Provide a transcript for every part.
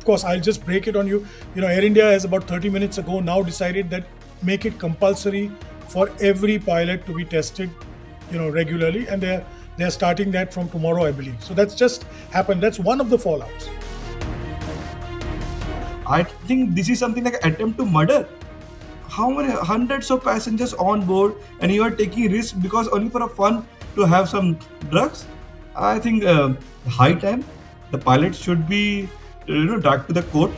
course, I'll just break it on you. Air India has about 30 minutes ago now decided that make it compulsory for every pilot to be tested, regularly, and they're starting that from tomorrow, I believe. So that's just happened. That's one of the fallouts. I think this is something like an attempt to murder. How many hundreds of passengers on board, and you are taking risks because only for a fun to have some drugs? I think high time the pilots should be dragged to the court.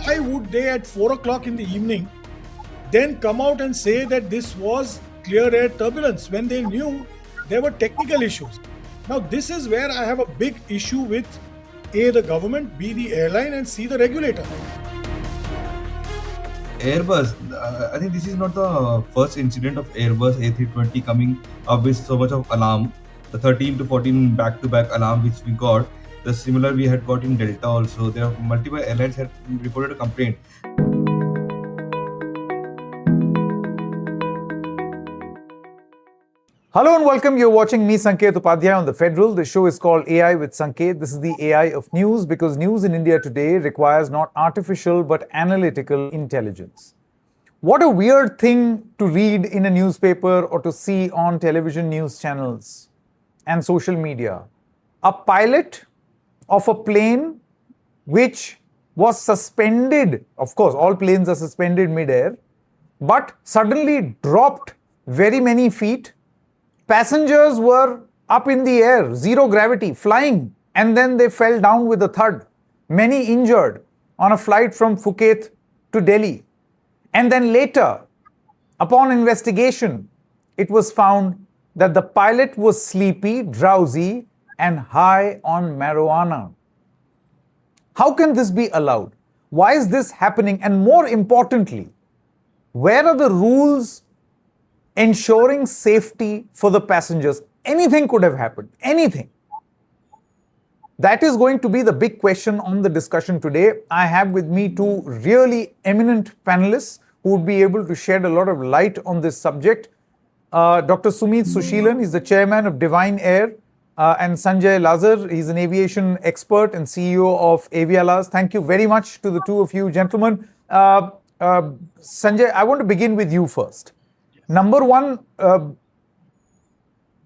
Why would they at 4 o'clock in the evening then come out and say that this was clear air turbulence when they knew there were technical issues? Now, this is where I have a big issue with A, the government, B, the airline, and C, the regulator. Airbus, I think this is not the first incident of Airbus A320 coming up with so much of alarm. The 13 to 14 back-to-back alarm which we got, the similar we had got in Delta also. There are multiple airlines had reported a complaint. Hello and welcome. You're watching me, Sanket Upadhyay, on The Federal. The show is called AI with Sanket. This is the AI of news because news in India today requires not artificial but analytical intelligence. What a weird thing to read in a newspaper or to see on television news channels and social media. A pilot of a plane which was suspended, of course, all planes are suspended mid-air, but suddenly dropped very many feet. Passengers were up in the air, zero gravity, flying, and then they fell down with a thud. Many injured on a flight from Phuket to Delhi. And then later, upon investigation, it was found that the pilot was sleepy, drowsy, and high on marijuana. How can this be allowed? Why is this happening? And more importantly, where are the rules ensuring safety for the passengers? Anything could have happened. Anything. That is going to be the big question on the discussion today. I have with me two really eminent panelists who would be able to shed a lot of light on this subject. Dr. Sumit Sushilan is the chairman of Divine Air, and Sanjay Lazar, he's an aviation expert and CEO of Avialaz. Thank you very much to the two of you gentlemen. Sanjay, I want to begin with you first. Number one,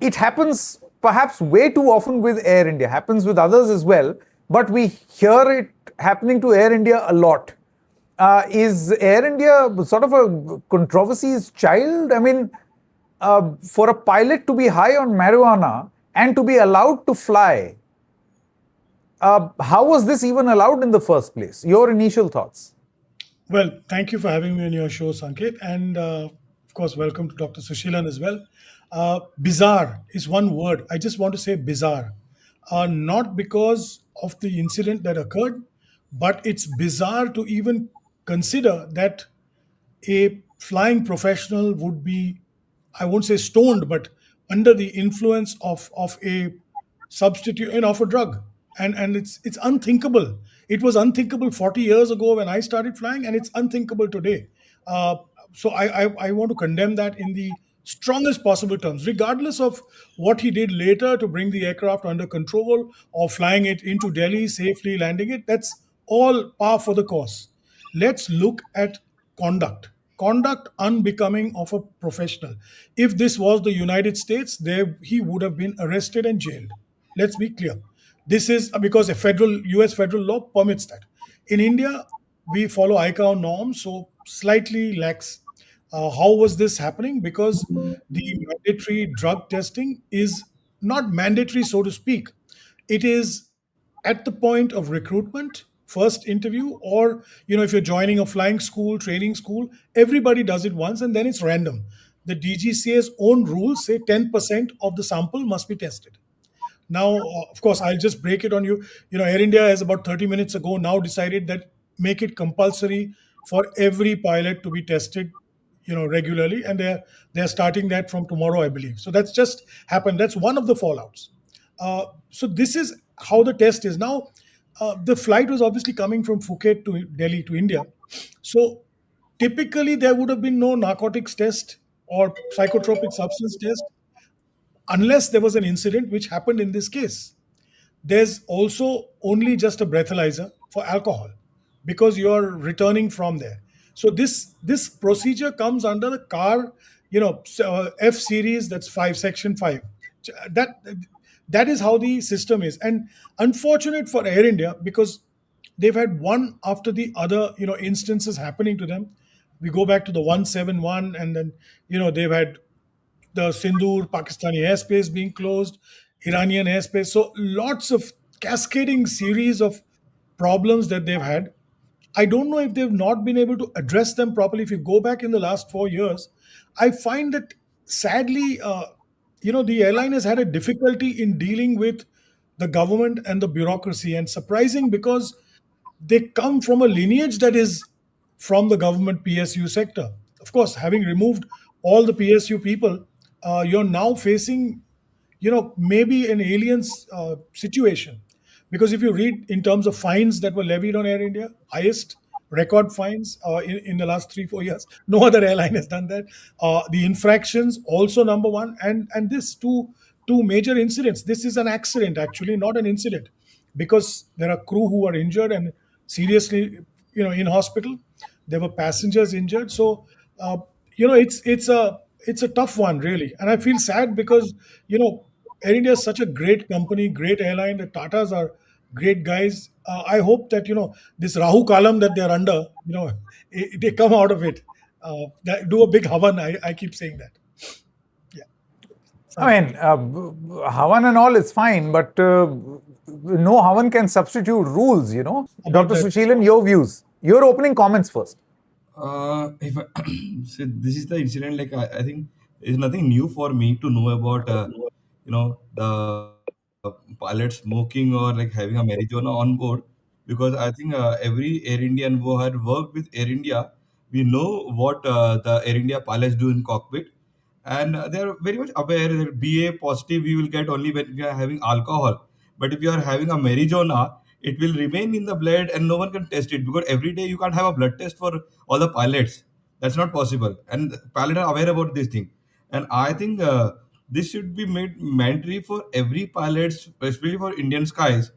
it happens perhaps way too often with Air India, happens with others as well, but we hear it happening to Air India a lot. Is Air India sort of a controversy's child? I mean, for a pilot to be high on marijuana and to be allowed to fly, how was this even allowed in the first place? Your initial thoughts? Well, thank you for having me on your show, Sanket. And of course, welcome to Dr. Sushilan as well. Bizarre is one word. I just want to say bizarre. Not because of the incident that occurred, but it's bizarre to even consider that a flying professional would be, I won't say stoned, but under the influence of a substitute, of a drug. And it's unthinkable. It was unthinkable 40 years ago when I started flying, and it's unthinkable today. So I want to condemn that in the strongest possible terms, regardless of what he did later to bring the aircraft under control or flying it into Delhi, safely landing it. That's all par for the course. Let's look at conduct unbecoming of a professional. If this was the United States, he would have been arrested and jailed. Let's be clear. This is because a US federal law permits that. In India, we follow ICAO norms, so slightly lax. How was this happening? Because the mandatory drug testing is not mandatory, so to speak. It is at the point of recruitment, first interview, or if you're joining a flying school, training school, everybody does it once and then it's random. The DGCA's own rules say 10% of the sample must be tested. Now, of course, I'll just break it on you. Air India has about 30 minutes ago now decided that make it compulsory for every pilot to be tested, regularly, and they're starting that from tomorrow, I believe. So that's just happened. That's one of the fallouts. So this is how the test is now. The flight was obviously coming from Phuket to Delhi to India. So typically there would have been no narcotics test or psychotropic substance test unless there was an incident which happened in this case. there's also only just a breathalyzer for alcohol because you're returning from there. So this procedure comes under the car, F series, that's 5, section 5. That that is how the system is. And unfortunate for Air India, because they've had one after the other, instances happening to them. We go back to the 171, and then they've had the Sindoor Pakistani airspace being closed, Iranian airspace. So lots of cascading series of problems that they've had. I don't know if they've not been able to address them properly. If you go back in the last 4 years, I find that sadly, the airline has had a difficulty in dealing with the government and the bureaucracy. And surprising, because they come from a lineage that is from the government PSU sector. Of course, having removed all the PSU people, you're now facing, maybe an alien's situation. Because if you read in terms of fines that were levied on Air India, highest record fines in the last 3 4 years. No other airline has done that. The infractions also number one, and this two major incidents. This is an accident, actually, not an incident, because there are crew who are injured and seriously, in hospital. There were passengers injured. So, uh, it's a tough one, really. And I feel sad because, Air India is such a great company, great airline. The Tatas are great guys. I hope that, this Rahu Kalam that they're under, they come out of it. Do a big havan. I keep saying that. Yeah. I Sanket, mean, Havan and all is fine, but no Havan can substitute rules, about Dr. that. Sushilan, your views. Your opening comments first. If I, so this is the incident. Like I think it's nothing new for me to know about the pilot smoking or like having a marijuana on board, because I think every Air Indian who had worked with Air India, we know what the Air India pilots do in cockpit, and they are very much aware that BA positive we will get only when we are having alcohol. But if you are having a marijuana, it will remain in the blood and no one can test it, because every day you can't have a blood test for all the pilots. That's not possible, and pilots are aware about this thing. And I think this should be made mandatory for every pilot, especially for Indian skies,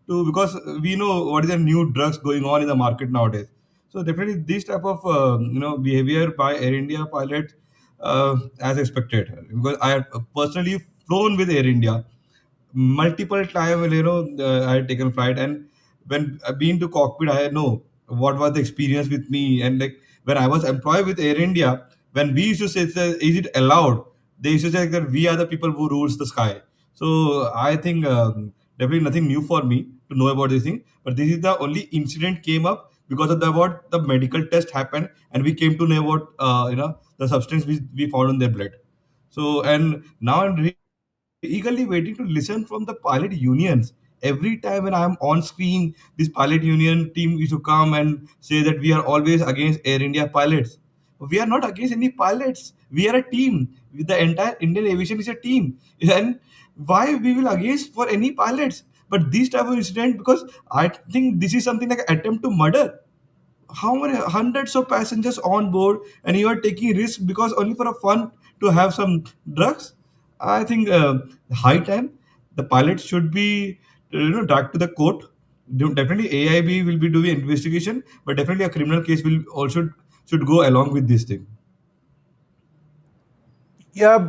to, because we know what is the new drugs going on in the market nowadays. So definitely this type of behavior by Air India pilots, as expected, because I have personally flown with Air India multiple time. I had taken flight, and when I've been to cockpit, I know what was the experience with me. And like when I was employed with Air India, when we used to say, is it allowed, they used to say that we are the people who rules the sky. So I think definitely nothing new for me to know about this thing, but this is the only incident came up because of the what the medical test happened, and we came to know about the substance we found in their blood. So, and now I'm eagerly waiting to listen from the pilot unions. Every time when I'm on screen, this pilot union team used to come and say that we are always against Air India pilots. We are not against any pilots. We are a team. The entire Indian aviation is a team. And why we will against for any pilots? But this type of incident, because I think this is something like attempt to murder. How many hundreds of passengers on board, and you are taking risk because only for a fun to have some drugs. I think high time the pilot should be dragged to the court. Definitely AIB will be doing investigation, but definitely a criminal case will also should go along with this thing. Yeah,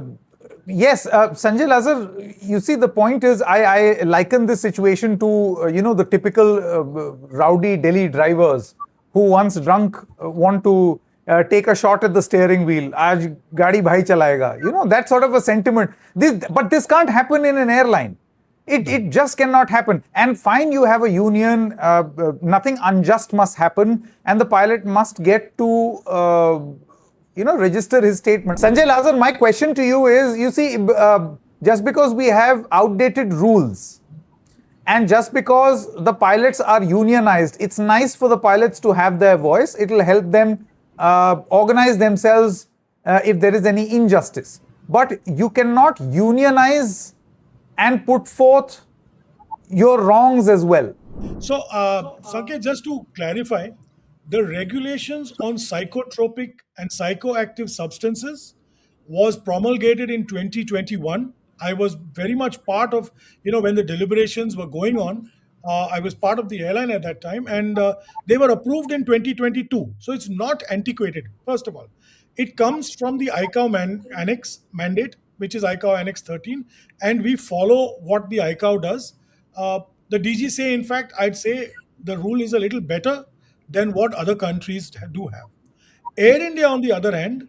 yes, Sanjay Lazar, you see, the point is, I liken this situation to, the typical rowdy Delhi drivers who, once drunk, want to take a shot at the steering wheel. Aaj gaadi bhai chalayega. That sort of a sentiment. But this can't happen in an airline. It just cannot happen. And fine, you have a union, nothing unjust must happen, and the pilot must get to register his statement. Sanjay Lazar, my question to you is, you see, just because we have outdated rules, and just because the pilots are unionized, it's nice for the pilots to have their voice. It will help them organize themselves if there is any injustice. But you cannot unionize and put forth your wrongs as well. So, Sanket, just to clarify, the regulations on psychotropic and psychoactive substances was promulgated in 2021, I was very much part of, when the deliberations were going on. I was part of the airline at that time, and they were approved in 2022. So it's not antiquated, first of all. It comes from the ICAO Annex mandate, which is ICAO Annex 13, and we follow what the ICAO does. The DGCA, in fact, I'd say the rule is a little better than what other countries do have. Air India, on the other hand,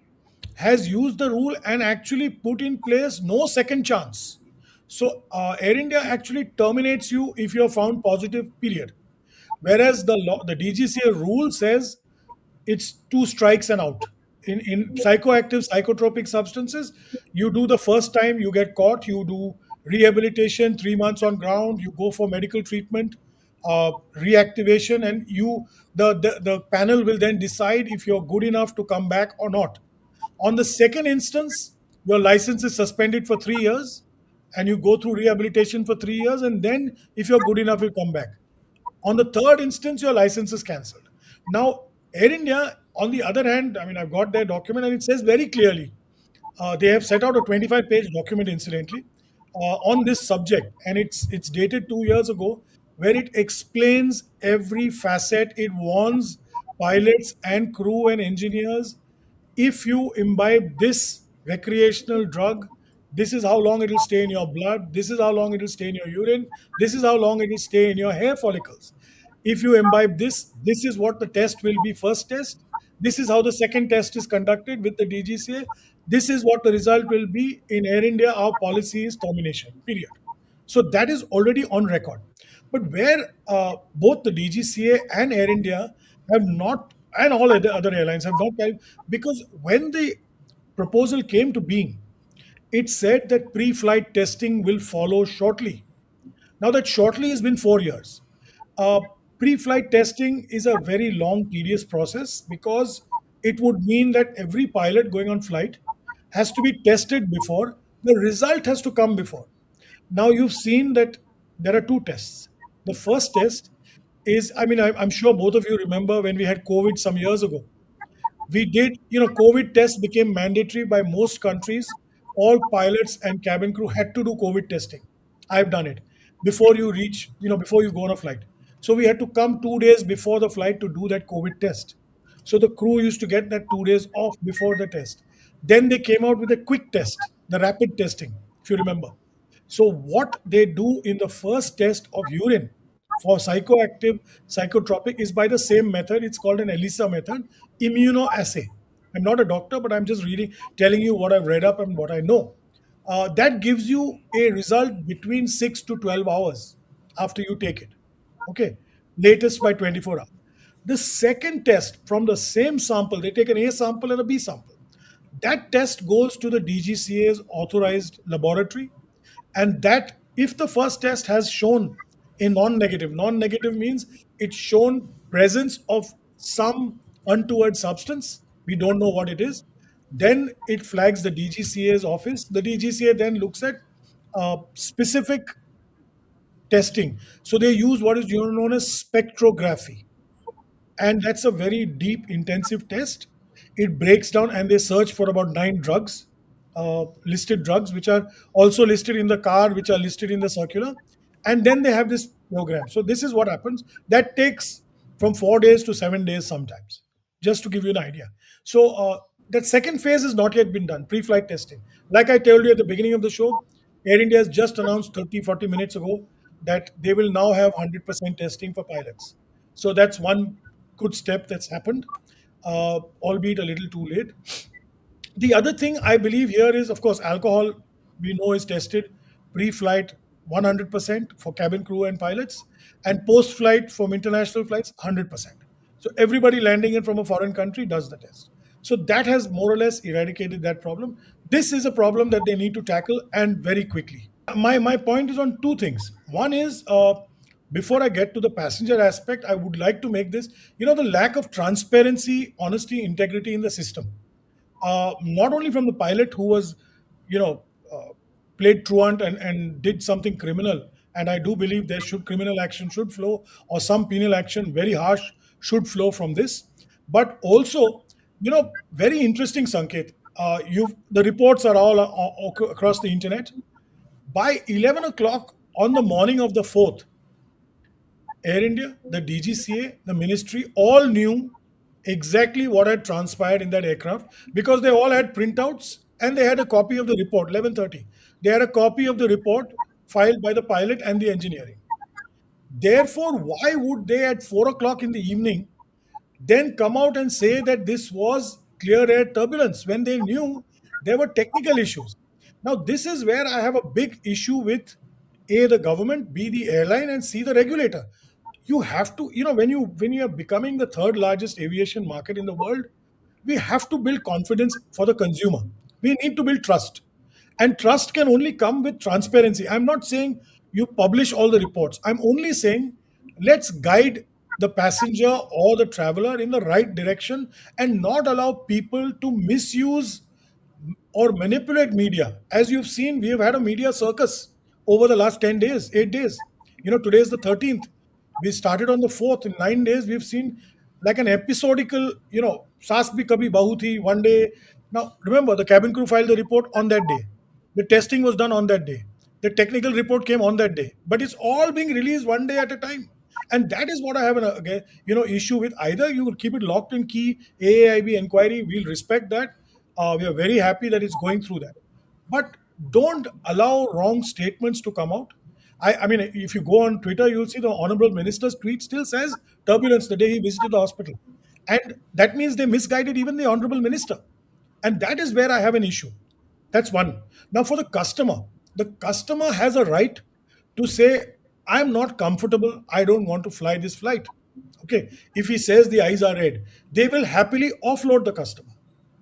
has used the rule and actually put in place no second chance. So Air India actually terminates you if you're found positive, period. Whereas the DGCA rule says it's two strikes and out. In psychoactive, psychotropic substances, you do the first time you get caught, you do rehabilitation, 3 months on ground, you go for medical treatment, reactivation, and the panel will then decide if you're good enough to come back or not. On the second instance, your license is suspended for 3 years, and you go through rehabilitation for 3 years, and then if you're good enough, you come back. On the third instance, your license is cancelled. Now, Air India, on the other hand, I mean, I've got their document and it says very clearly, they have set out a 25-page document, incidentally, on this subject, and it's dated 2 years ago, where it explains every facet. It warns pilots and crew and engineers, if you imbibe this recreational drug, this is how long it will stay in your blood, this is how long it will stay in your urine, this is how long it will stay in your hair follicles. If you imbibe this, this is what the test will be, first test. This is how the second test is conducted with the DGCA. This is what the result will be. In Air India, our policy is termination, period. So that is already on record. But where both the DGCA and Air India have not, and all other airlines have not, because when the proposal came to being, it said that pre flight testing will follow shortly. Now, that shortly has been 4 years. Uh, Pre flight testing is a very long, tedious process, because it would mean that every pilot going on flight has to be tested before, the result has to come before. Now, you've seen that there are two tests. The first test is, I mean, I'm sure both of you remember when we had COVID some years ago. We did, COVID tests became mandatory by most countries. All pilots and cabin crew had to do COVID testing. I've done it before you reach, before you go on a flight. So we had to come 2 days before the flight to do that COVID test. So the crew used to get that 2 days off before the test. Then they came out with a quick test, the rapid testing, if you remember. So what they do in the first test of urine for psychoactive, psychotropic, is by the same method. It's called an ELISA method, immunoassay. I'm not a doctor, but I'm just really telling you what I've read up and what I know. That gives you a result between 6 to 12 hours after you take it. Okay, latest by 24 hours. The second test from the same sample, they take an A sample and a B sample. That test goes to the DGCA's authorized laboratory, and that, if the first test has shown a non-negative, non-negative means it's shown presence of some untoward substance, we don't know what it is, then it flags the DGCA's office. The DGCA then looks at specific testing. So they use what is known as spectrography, and that's a very deep, intensive test. It breaks down, and they search for about 9 drugs, listed drugs, which are also listed in the card, which are listed in the circular, and then they have this program. So this is what happens. That takes from 4 days to 7 days sometimes, just to give you an idea. So that second phase has not yet been done, pre-flight testing. Like I told you at the beginning of the show, Air India has just announced 30, 40 minutes ago that they will now have 100% testing for pilots. So that's one good step that's happened, albeit a little too late. The other thing I believe here is, of course, alcohol, we know, is tested pre flight 100% for cabin crew and pilots, and post flight from international flights 100%. So everybody landing in from a foreign country does the test. So that has more or less eradicated that problem. This is a problem that they need to tackle, and very quickly. My point is on two things. One is, before I get to the passenger aspect, I would like to make this, the lack of transparency, honesty, integrity in the system, not only from the pilot who was, you know, uh, played truant and did something criminal. And I do believe there should criminal action should flow, or some penal action, very harsh, should flow from this. But also, very interesting, Sanket. The reports are all across the internet. By 11 o'clock on the morning of the 4th, Air India, the DGCA, the ministry all knew exactly what had transpired in that aircraft because they all had printouts and they had a copy of the report, 11:30. They had a copy of the report filed by the pilot and the engineering. Therefore, why would they at 4 o'clock in the evening then come out and say that this was clear air turbulence when they knew there were technical issues? Now, this is where I have a big issue with A, the government, B, the airline, and C, the regulator. You have to, when you are becoming the third largest aviation market in the world, we have to build confidence for the consumer. We need to build trust. And trust can only come with transparency. I'm not saying you publish all the reports. I'm only saying let's guide the passenger or the traveler in the right direction and not allow people to misuse or manipulate media. As you've seen, we have had a media circus over the last 10 days, 8 days. Today is the 13th. We started on the 4th. In 9 days, we've seen like an episodical, Saas bhi kabhi bahu thi, one day. Now, remember, the cabin crew filed the report on that day. The testing was done on that day. The technical report came on that day. But it's all being released one day at a time. And that is what I have an issue with. Either you will keep it locked in key, AAIB inquiry, we'll respect that. We are very happy that it's going through that. But don't allow wrong statements to come out. I mean, if you go on Twitter, you'll see the Honorable Minister's tweet still says turbulence the day he visited the hospital. And that means they misguided even the Honorable Minister. And that is where I have an issue. That's one. Now, for the customer has a right to say, I'm not comfortable. I don't want to fly this flight. Okay. If he says the eyes are red, they will happily offload the customer.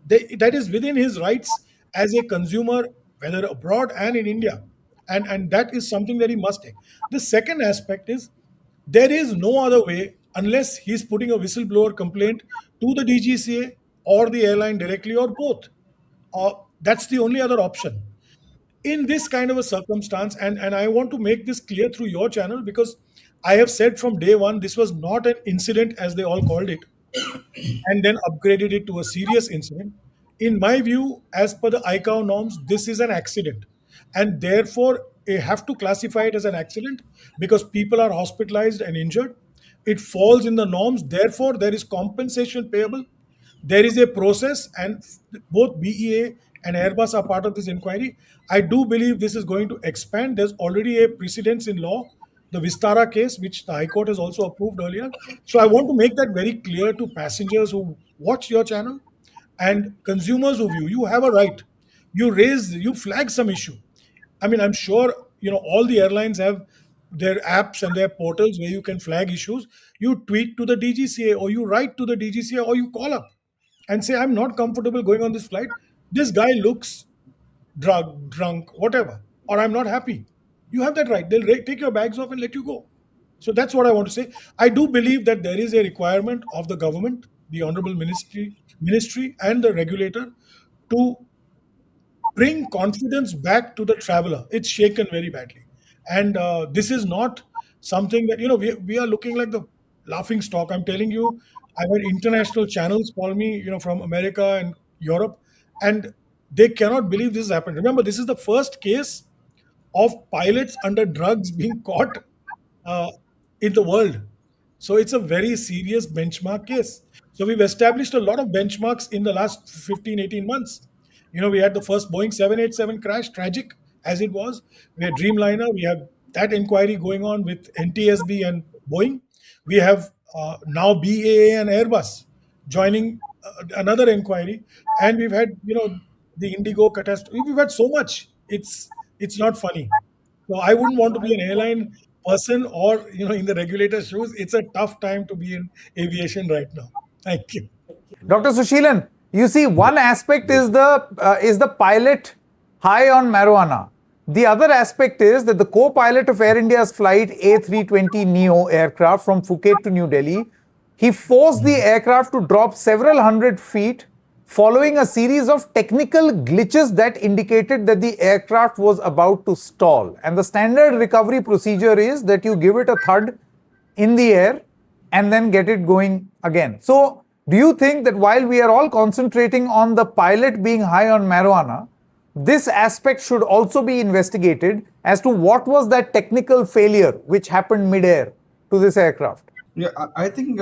That is within his rights as a consumer, whether abroad and in India. And that is something that he must take. The second aspect is there is no other way unless he's putting a whistleblower complaint to the DGCA or the airline directly or both. That's the only other option in this kind of a circumstance. And I want to make this clear through your channel because I have said from day one this was not an incident as they all called it and then upgraded it to a serious incident. In my view, as per the ICAO norms, this is an accident. And therefore, they have to classify it as an accident because people are hospitalized and injured. It falls in the norms. Therefore, there is compensation payable. There is a process, and both BEA and Airbus are part of this inquiry. I do believe this is going to expand. There's already a precedence in law, the Vistara case, which the High Court has also approved earlier. So I want to make that very clear to passengers who watch your channel and consumers who view. You have a right. You flag some issue. I mean, I'm sure all the airlines have their apps and their portals where you can flag issues. You tweet to the DGCA or you write to the DGCA or you call up and say, I'm not comfortable going on this flight. This guy looks drunk, whatever, or I'm not happy. You have that right. They'll take your bags off and let you go. So that's what I want to say. I do believe that there is a requirement of the government, the honorable ministry, and the regulator to bring confidence back to the traveler. It's shaken very badly, and this is not something that we are looking like the laughing stock. I'm telling you, I've had international channels call me, from America and Europe, and they cannot believe this has happened. Remember, this is the first case of pilots under drugs being caught uh, in the world. So it's a very serious benchmark case. So we've established a lot of benchmarks in the last 15, 18 months. We had the first Boeing 787 crash, tragic as it was. We had Dreamliner. We have that inquiry going on with NTSB and Boeing. We have now BAA and Airbus joining another inquiry. And we've had, the Indigo catastrophe. We've had so much. It's not funny. So I wouldn't want to be an airline person or in the regulator's shoes. It's a tough time to be in aviation right now. Thank you. Dr. Sushilan, you see, one aspect is the pilot high on marijuana. The other aspect is that the co-pilot of Air India's flight A320neo aircraft from Phuket to New Delhi, he forced the aircraft to drop several hundred feet following a series of technical glitches that indicated that the aircraft was about to stall. And the standard recovery procedure is that you give it a thud in the air and then get it going again. So, do you think that while we are all concentrating on the pilot being high on marijuana, this aspect should also be investigated as to what was that technical failure which happened midair to this aircraft. Yeah, I think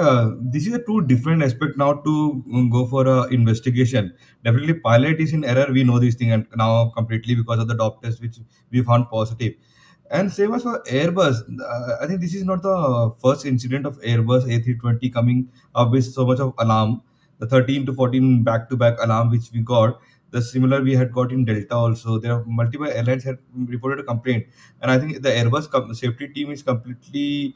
this is a two different aspect now to go for a investigation. Definitely, pilot is in error. We know this thing, and now completely because of the doctors, which we found positive. And same as for Airbus, I think this is not the first incident of Airbus A320 coming up with so much of alarm. The 13 to 14 back-to-back alarm which we got, the similar we had got in Delta also. There are multiple airlines had reported a complaint, and I think the Airbus safety team is completely,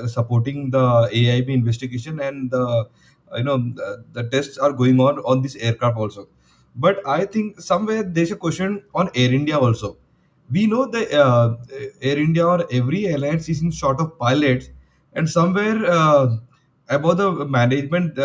supporting the AIB investigation, and the tests are going on this aircraft also. But I think somewhere there's a question on Air India also. We know the Air India or every airline is in short of pilots, and somewhere about the management,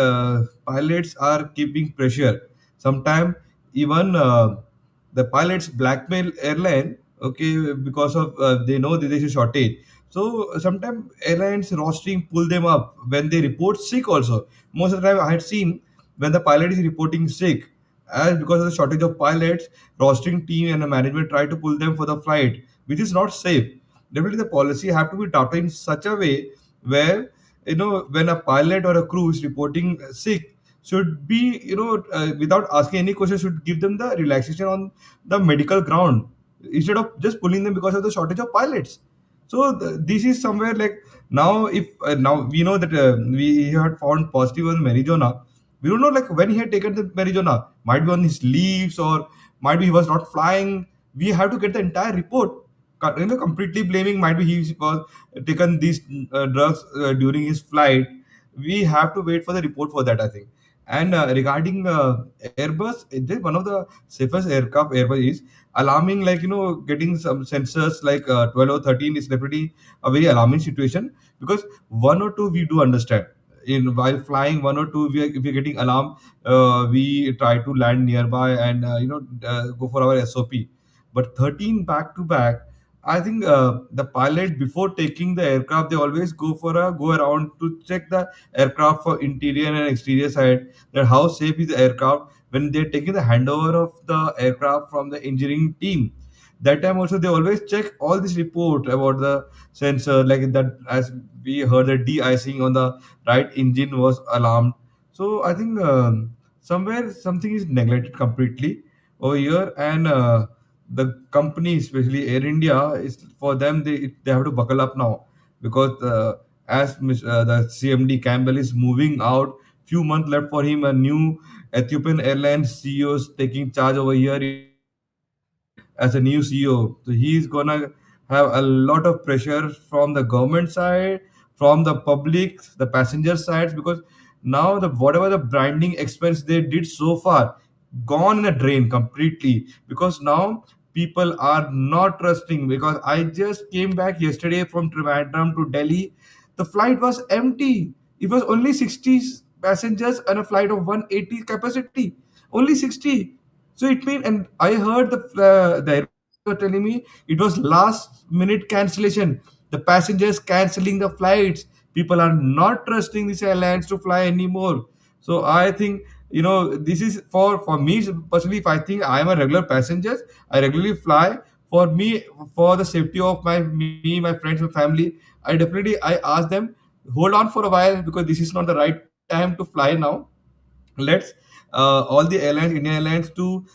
pilots are keeping pressure. Sometimes even the pilots blackmail airline, okay, because of they know that there's a shortage. So sometimes airlines rostering pull them up when they report sick also. Most of the time I had seen when the pilot is reporting sick, as because of the shortage of pilots, rostering team and the management try to pull them for the flight, which is not safe. Definitely, the policy have to be drafted in such a way where, when a pilot or a crew is reporting sick, should be, without asking any question, should give them the relaxation on the medical ground instead of just pulling them because of the shortage of pilots. So this is somewhere like, now if now we know that we had found positive on marijuana. We don't know like when he had taken the marijuana. Might be on his leaves, or might be he was not flying. We have to get the entire report. Completely blaming might be he was taken these drugs during his flight. We have to wait for the report for that, I think. And regarding Airbus, it is one of the safest aircraft. Airbus is alarming, like, getting some sensors like 12 or 13 is definitely a very alarming situation, because one or two we do understand. In while flying, one or two, if we're getting alarm, we try to land nearby and go for our SOP. But 13 back to back, I think the pilot, before taking the aircraft, they always go for a go around to check the aircraft for interior and exterior side, that how safe is the aircraft when they're taking the handover of the aircraft from the engineering team. That time also they always check all this report about the sensor, like that, as we heard, the de-icing on the right engine was alarmed. So I think somewhere something is neglected completely over here. And the company, especially Air India, is for them, they have to buckle up now, because the CMD Campbell is moving out. Few months left for him. A new Ethiopian Airlines CEO is taking charge over here as a new CEO. So he's gonna have a lot of pressure from the government side, from the public, the passenger sides, because now the whatever the branding expense they did so far, gone in a drain completely. Because now people are not trusting. Because I just came back yesterday from Trivandrum to Delhi, the flight was empty. It was only 60 passengers and a flight of 180 capacity. Only 60. So it means, and I heard the airport guys were telling me it was last minute cancellation. The passengers canceling the flights. People are not trusting these airlines to fly anymore. So I think, this is for me personally. If I think I am a regular passenger, I regularly fly. For me, for the safety of my friends, my family, I ask them, hold on for a while, because this is not the right time to fly now. Let's all the airlines, Indian Airlines, to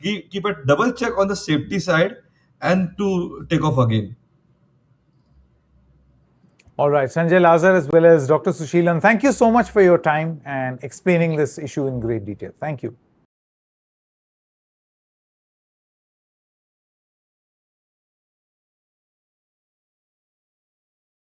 keep a double check on the safety side and to take off again. All right, Sanjay Lazar as well as Dr. Sushilan, thank you so much for your time and explaining this issue in great detail. Thank you.